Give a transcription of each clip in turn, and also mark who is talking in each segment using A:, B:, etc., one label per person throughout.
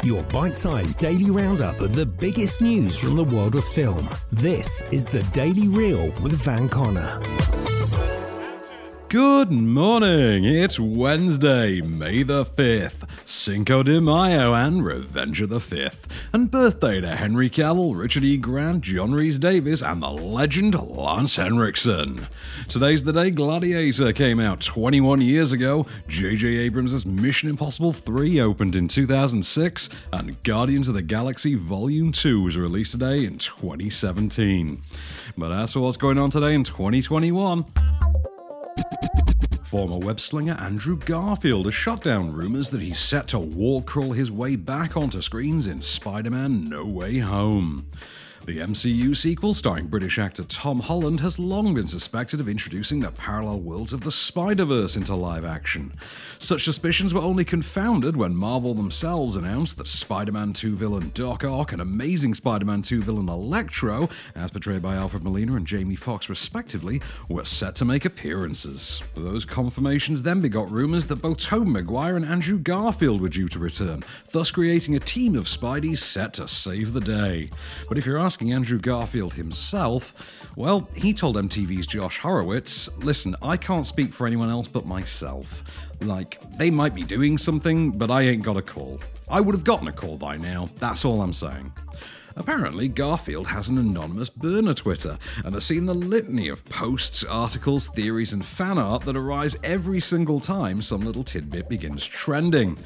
A: your bite-sized daily roundup of the biggest news from the world of film. This is the Daily Reel with Van Connor.
B: Good morning, it's Wednesday, May the 5th, Cinco de Mayo and Revenge of the 5th, and birthday to Henry Cavill, Richard E. Grant, John Rhys-Davies, and the legend Lance Henriksen. Today's the day Gladiator came out 21 years ago, J.J. Abrams' Mission Impossible 3 opened in 2006, and Guardians of the Galaxy Volume 2 was released today in 2017. But as for what's going on today in 2021... Former web-slinger Andrew Garfield has shut down rumours that he's set to wall-crawl his way back onto screens in Spider-Man No Way Home. The MCU sequel, starring British actor Tom Holland, has long been suspected of introducing the parallel worlds of the Spider-Verse into live action. Such suspicions were only confounded when Marvel themselves announced that Spider-Man 2 villain Doc Ock and Amazing Spider-Man 2 villain Electro, as portrayed by Alfred Molina and Jamie Foxx respectively, were set to make appearances. Those confirmations then begot rumours that both Tobey Maguire and Andrew Garfield were due to return, thus creating a team of Spideys set to save the day. But if you're asking Andrew Garfield himself, well, he told MTV's Josh Horowitz, "Listen, I can't speak for anyone else but myself. Like, they might be doing something, but I ain't got a call. I would have gotten a call by now, that's all I'm saying." Apparently, Garfield has an anonymous burner Twitter, and has seen the litany of posts, articles, theories, and fan art that arise every single time some little tidbit begins trending.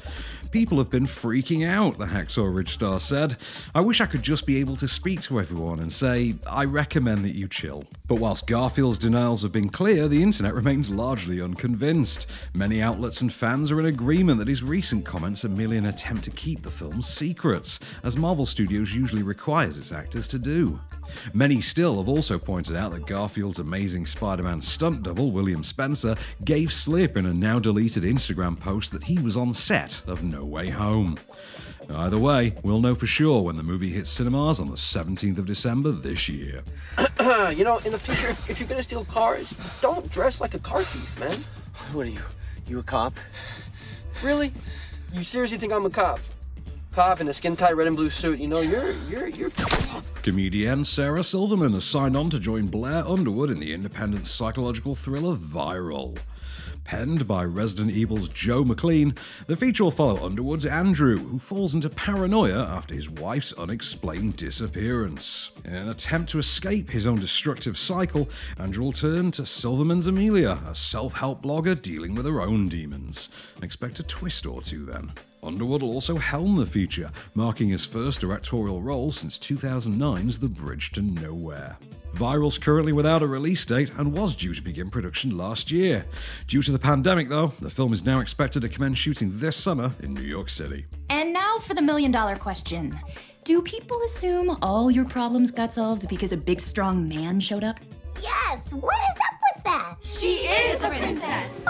B: People have been freaking out, the Hacksaw Ridge star said. "I wish I could just be able to speak to everyone and say, I recommend that you chill." But whilst Garfield's denials have been clear, the internet remains largely unconvinced. Many outlets and fans are in agreement that his recent comments are merely an attempt to keep the film's secrets, as Marvel Studios usually requires its actors to do. Many still have also pointed out that Garfield's Amazing Spider-Man stunt double, William Spencer, gave slip in a now-deleted Instagram post that he was on set of No Way Home. Either way, we'll know for sure when the movie hits cinemas on the 17th of December this year.
C: You know, in the future, if you're gonna steal cars, don't dress like a car thief, man.
D: What are you? You a cop?
C: Really? You seriously think I'm a cop? Cop in a skin-tight red and blue suit, you know, you're...
B: Comedienne Sarah Silverman has signed on to join Blair Underwood in the independent psychological thriller Viral. Penned by Resident Evil's Joe McLean, the feature will follow Underwood's Andrew, who falls into paranoia after his wife's unexplained disappearance. In an attempt to escape his own destructive cycle, Andrew will turn to Silverman's Amelia, a self-help blogger dealing with her own demons. Expect a twist or two then. Underwood will also helm the feature, marking his first directorial role since 2009's The Bridge to Nowhere. Viral's currently without a release date and was due to begin production last year. Due to the pandemic, though, the film is now expected to commence shooting this summer in New York City.
E: And now for the million-dollar question. Do people assume all your problems got solved because a big, strong man showed up?
F: Yes! What is up with that?
E: She is a princess!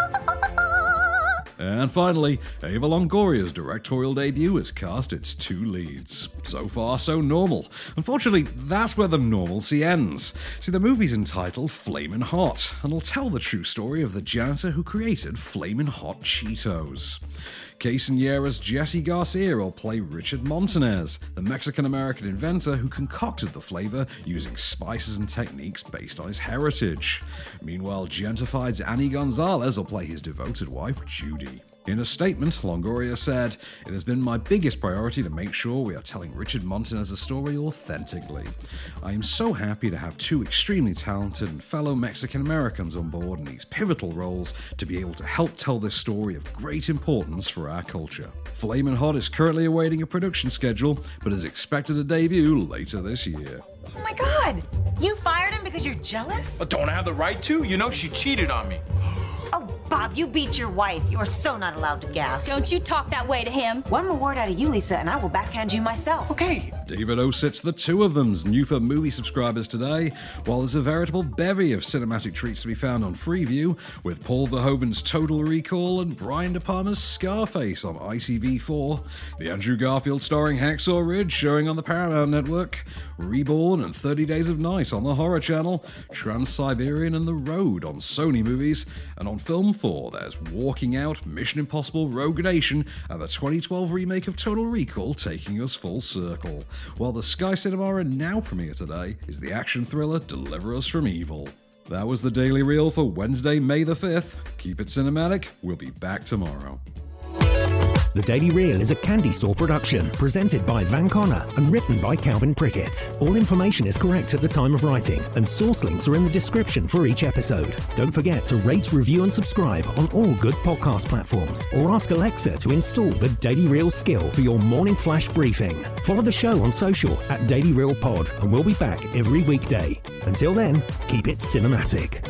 B: And finally, Ava Longoria's directorial debut has cast its 2 leads. So far, so normal. Unfortunately, that's where the normalcy ends. See, the movie's entitled Flamin' Hot, and will tell the true story of the janitor who created Flamin' Hot Cheetos. Quinceañera's Jesse Garcia will play Richard Montanez, the Mexican-American inventor who concocted the flavor using spices and techniques based on his heritage. Meanwhile, Gentefied's Annie Gonzalez will play his devoted wife, Judy. In a statement, Longoria said, "It has been my biggest priority to make sure we are telling Richard Montanez's story authentically. I am so happy to have 2 extremely talented and fellow Mexican Americans on board in these pivotal roles to be able to help tell this story of great importance for our culture." Flamin' Hot is currently awaiting a production schedule, but is expected to debut later this year.
G: Oh my God! You fired him because you're jealous?
D: But don't I have the right to? You know she cheated on me.
G: Oh, Bob, you beat your wife. You are so not allowed to gasp.
E: Don't you talk that way to him.
G: One more word out of you, Lisa, and I will backhand you myself.
D: Okay,
B: David O sits the two of them's new for movie subscribers today, while there's a veritable bevy of cinematic treats to be found on Freeview, with Paul Verhoeven's Total Recall and Brian De Palma's Scarface on ITV4, the Andrew Garfield starring Hacksaw Ridge showing on the Paramount Network, Reborn and 30 Days of Night on the Horror Channel, Trans-Siberian and The Road on Sony Movies, and on Film 4 there's Walking Out, Mission Impossible Rogue Nation, and the 2012 remake of Total Recall taking us full circle. While the Sky Cinema and Now premiere today is the action thriller Deliver Us From Evil. That was the Daily Reel for Wednesday, May the 5th. Keep it cinematic. We'll be back tomorrow.
A: The Daily Reel is a Candy Store production, presented by Van Connor and written by Calvin Prickett. All information is correct at the time of writing, and source links are in the description for each episode. Don't forget to rate, review and subscribe on all good podcast platforms, or ask Alexa to install the Daily Reel skill for your morning flash briefing. Follow the show on social at Daily Reel Pod, and we'll be back every weekday. Until then, keep it cinematic.